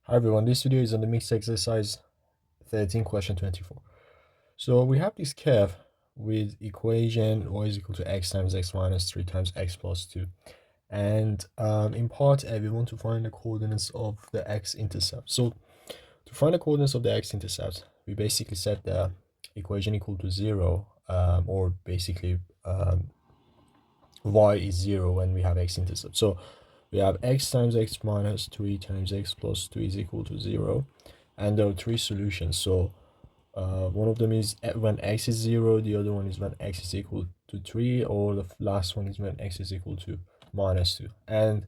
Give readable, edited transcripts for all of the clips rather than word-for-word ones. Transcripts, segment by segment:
Hi everyone, this video is on the mixed exercise 13 question 24. So we have this curve with equation y is equal to x times x minus 3 times x plus 2. And in part A, we want to find the coordinates of the x-intercept. So to find the coordinates of the x-intercept, we basically set the equation equal to 0, or basically y is 0 when we have x-intercept. So we have x times x minus 3 times x plus 2 is equal to 0. And there are three solutions. So one of them is when x is 0, the other one is when x is equal to 3, or the last one is when x is equal to minus 2. And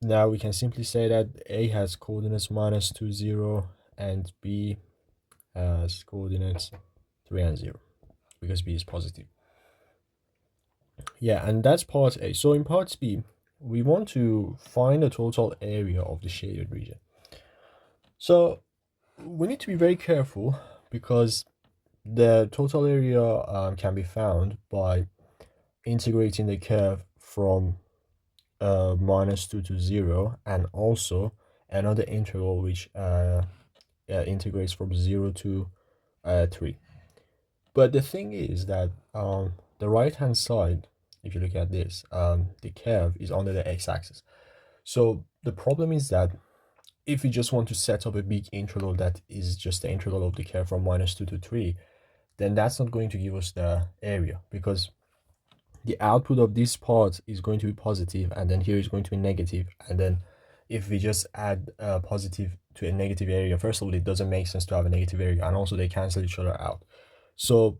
now we can simply say that A has coordinates minus 2, 0, and B has coordinates 3 and 0, because B is positive. Yeah, and that's part A. So in part B, we want to find the total area of the shaded region. So we need to be very careful because the total area can be found by integrating the curve from minus 2 to 0, and also another integral which integrates from 0 to 3. But the thing is that the right hand side, if you look at this, the curve is under the x-axis. So the problem is that if we just want to set up a big integral that is just the integral of the curve from minus 2 to 3, then that's not going to give us the area, because the output of this part is going to be positive, and then here is going to be negative. And then if we just add a positive to a negative area, first of all, it doesn't make sense to have a negative area, and also they cancel each other out. So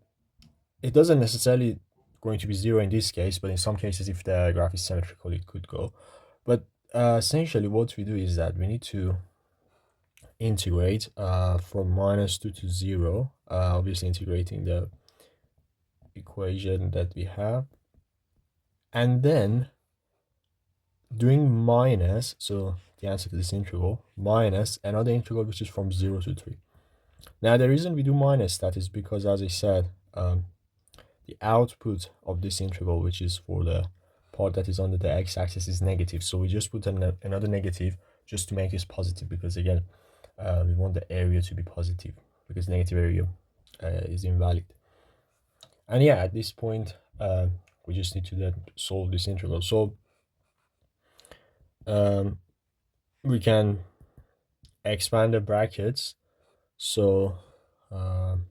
it doesn't necessarily going to be 0 in this case, but in some cases, if the graph is symmetrical, it could go. But essentially what we do is that we need to integrate from minus 2 to 0, obviously integrating the equation that we have, and then doing minus, so the answer to this integral, minus another integral which is from 0 to 3. Now the reason we do minus that is because, as I said, the output of this integral, which is for the part that is under the x-axis, is negative. So we just put another negative just to make this positive, because again, we want the area to be positive, because negative area is invalid. And yeah, at this point, we just need to then solve this integral. So we can expand the brackets. So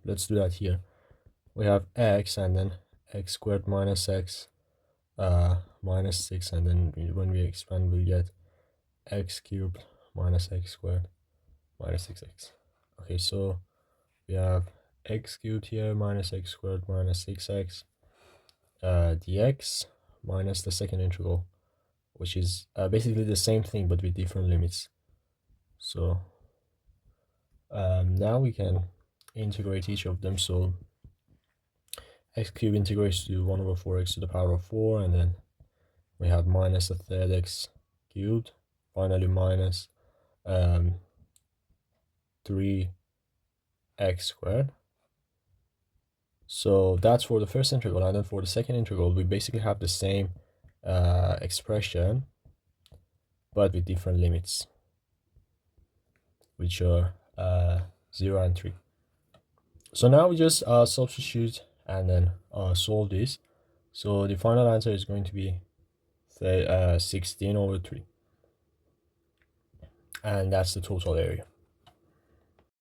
let's do that here. We have x, and then x squared minus x minus 6, and then when we expand, we get x cubed minus x squared minus 6x. Okay, so we have x cubed here minus x squared minus 6x dx minus the second integral, which is basically the same thing but with different limits. So now we can integrate each of them. So x cubed integrates to 1 over 4x to the power of 4, and then we have minus a third x cubed, finally minus 3x squared. So that's for the first integral, and then for the second integral, we basically have the same expression, but with different limits, which are 0 and 3. So now we just substitute and then solve this. So the final answer is going to be 16 over 3. And that's the total area.